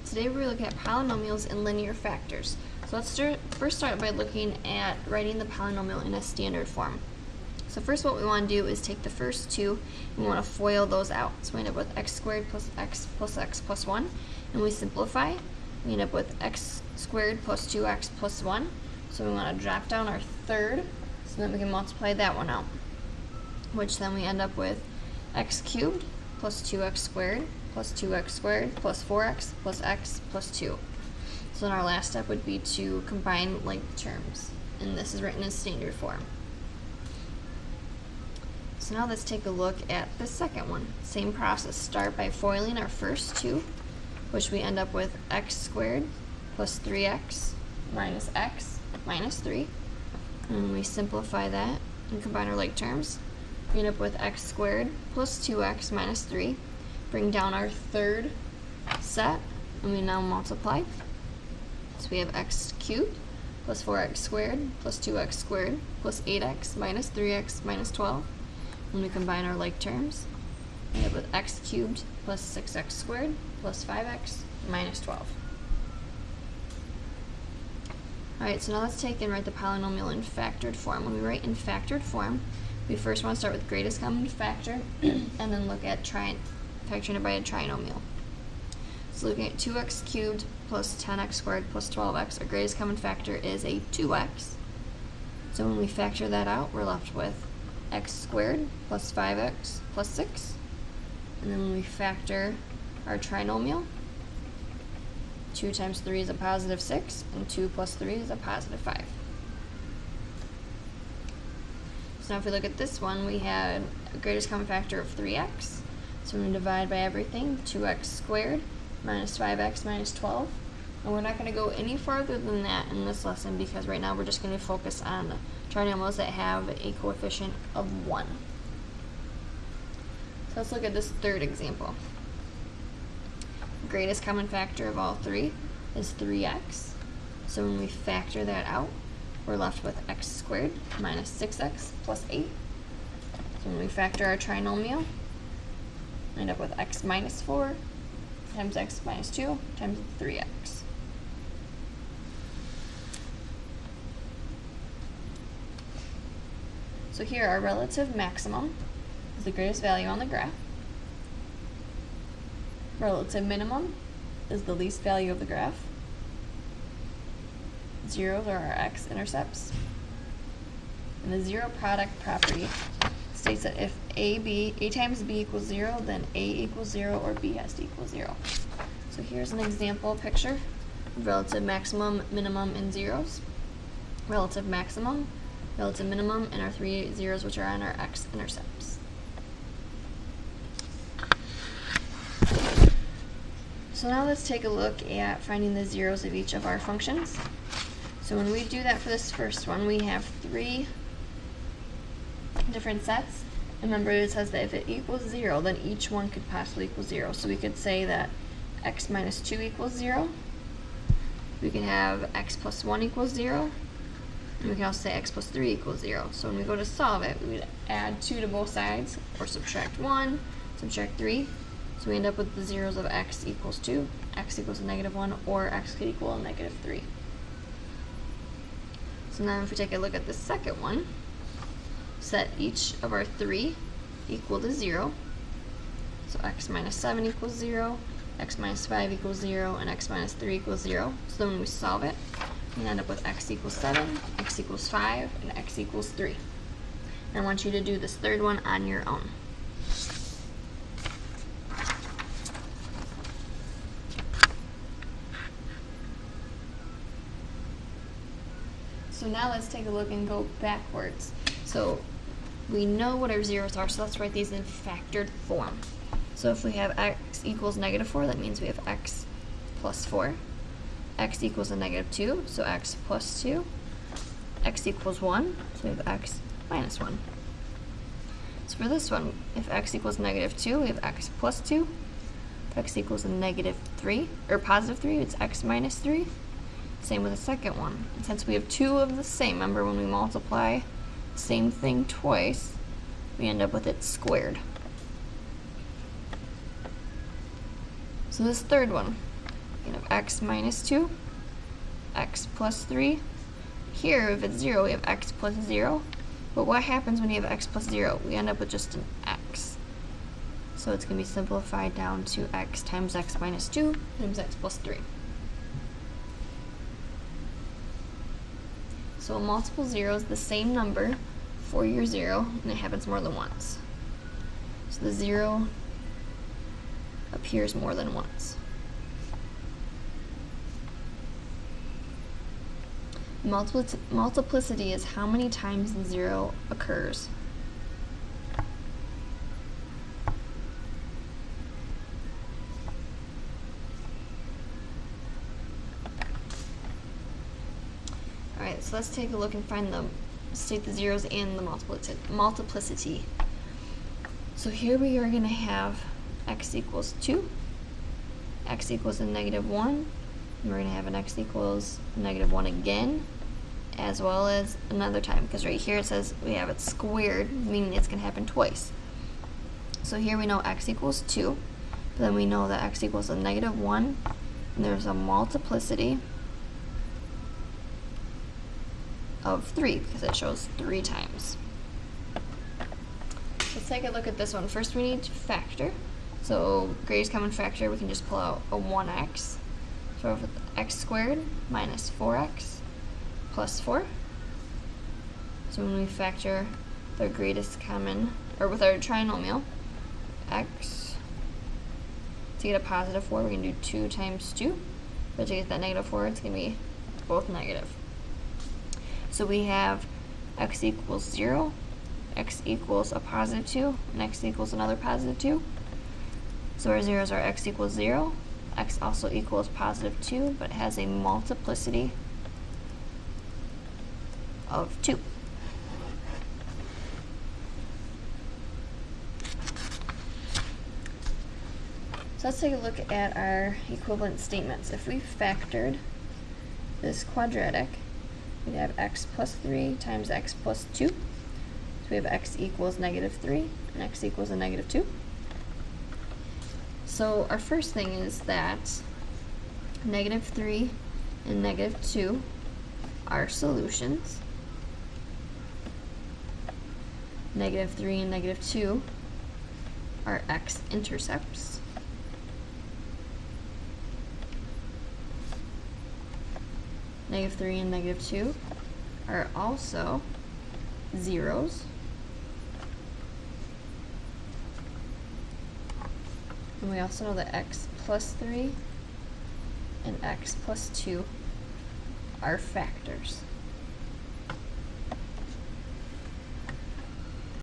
Today we're looking at polynomials and linear factors. So let's first start by looking at writing the polynomial in a standard form. So first what we want to do is take the first two and we want to FOIL those out. So we end up with x squared plus x plus 1, and we simplify. We end up with x squared plus 2x plus 1. So we want to drop down our third so then we can multiply that one out, which then we end up with x cubed plus 2x squared plus 2x squared plus 4x plus x plus 2. So then our last step would be to combine like terms, and this is written in standard form. So now let's take a look at the second one. Same process. Start by FOILing our first two, which we end up with x squared plus 3x minus x minus 3. And we simplify that and combine our like terms. We end up with x squared plus 2x minus 3. Bring down our third set, and we now multiply. So we have x cubed plus 4x squared plus 2x squared plus 8x minus 3x minus 12. When we combine our like terms, we end up with x cubed plus 6x squared plus 5x minus 12. Alright, so now let's take and write the polynomial in factored form. When we write in factored form, we first want to start with greatest common factor and then look at factoring it by a trinomial. So looking at 2x cubed plus 10x squared plus 12x, our greatest common factor is a 2x. So when we factor that out, we're left with x squared plus 5x plus 6. And then when we factor our trinomial, 2 times 3 is a positive 6, and 2 plus 3 is a positive 5. So now if we look at this one, we had a greatest common factor of 3x. So we're going to divide by everything, 2x squared minus 5x minus 12. And we're not going to go any farther than that in this lesson because right now we're just going to focus on trinomials that have a coefficient of 1. So let's look at this third example. Greatest common factor of all three is 3x. So when we factor that out, we're left with x squared minus 6x plus 8. So when we factor our trinomial, we end up with x minus 4 times x minus 2 times 3x. So here our relative maximum is the greatest value on the graph. Relative minimum is the least value of the graph. Zeros are our x-intercepts. And the zero product property states that if a times b equals 0, then a equals 0 or b has to equal 0. So here's an example picture of relative maximum, minimum, and zeros. Relative maximum, relative minimum, and our 3 zeros which are on our x-intercepts. So now let's take a look at finding the zeros of each of our functions. So when we do that for this first one, we have 3 different sets. Remember, it says that if it equals 0, then each one could possibly equal 0. So we could say that x minus 2 equals 0. We can have x plus 1 equals 0. And we can also say x plus 3 equals 0. So when we go to solve it, we would add 2 to both sides, or subtract 1, subtract 3. So we end up with the zeros of x equals 2, x equals a negative 1, or x could equal a negative 3. So now if we take a look at the second one, set each of our 3 equal to 0. So x minus 7 equals 0, x minus 5 equals 0, and x minus 3 equals 0. So then when we solve it, we end up with x equals 7, x equals 5, and x equals 3. And I want you to do this third one on your own. So now let's take a look and go backwards. So we know what our zeros are, so let's write these in factored form. So if we have x equals negative 4, that means we have x plus 4. X equals a negative 2, so x plus 2. X equals 1, so we have x minus 1. So for this one, if x equals negative 2, we have x plus 2. If x equals a negative 3, or positive 3, it's x minus 3. Same with the second one. And since we have 2 of the same, remember when we multiply the same thing twice, we end up with it squared. So this third one, You have x minus 2, x plus 3. Here, if it's 0, we have x plus 0. But what happens when you have x plus 0? We end up with just an x. So it's going to be simplified down to x times x minus 2 times x plus 3. So a multiple 0 is the same number for your 0, and it happens more than once. So the 0 appears more than once. Multiplicity is how many times the 0 occurs. Alright, so let's take a look and state the zeros and the multiplicity. So here we are going to have x equals 2, x equals a negative 1, and we're going to have an x equals negative 1 again, as well as another time, because right here it says we have it squared, meaning it's going to happen twice. So here we know x equals 2, but then we know that x equals a negative 1, and there's a multiplicity of 3, because it shows 3 times. Let's take a look at this one. First we need to factor. So greatest common factor, we can just pull out a 1x. So with x squared minus 4x plus 4. So when we factor the greatest common, or with our trinomial, x, to get a positive 4, we can do 2 times 2. But to get that negative 4, it's going to be both negative. So we have x equals 0, x equals a positive 2, and x equals another positive 2. So our zeros are x equals 0, x also equals positive 2, but it has a multiplicity of 2. So let's take a look at our equivalent statements. If we factored this quadratic, we'd have x plus 3 times x plus 2. So we have x equals negative 3, and x equals a negative 2. So our first thing is that negative 3 and negative 2 are solutions. Negative 3 and negative 2 are x-intercepts. Negative 3 and negative 2 are also zeros. And we also know that x plus 3 and x plus 2 are factors.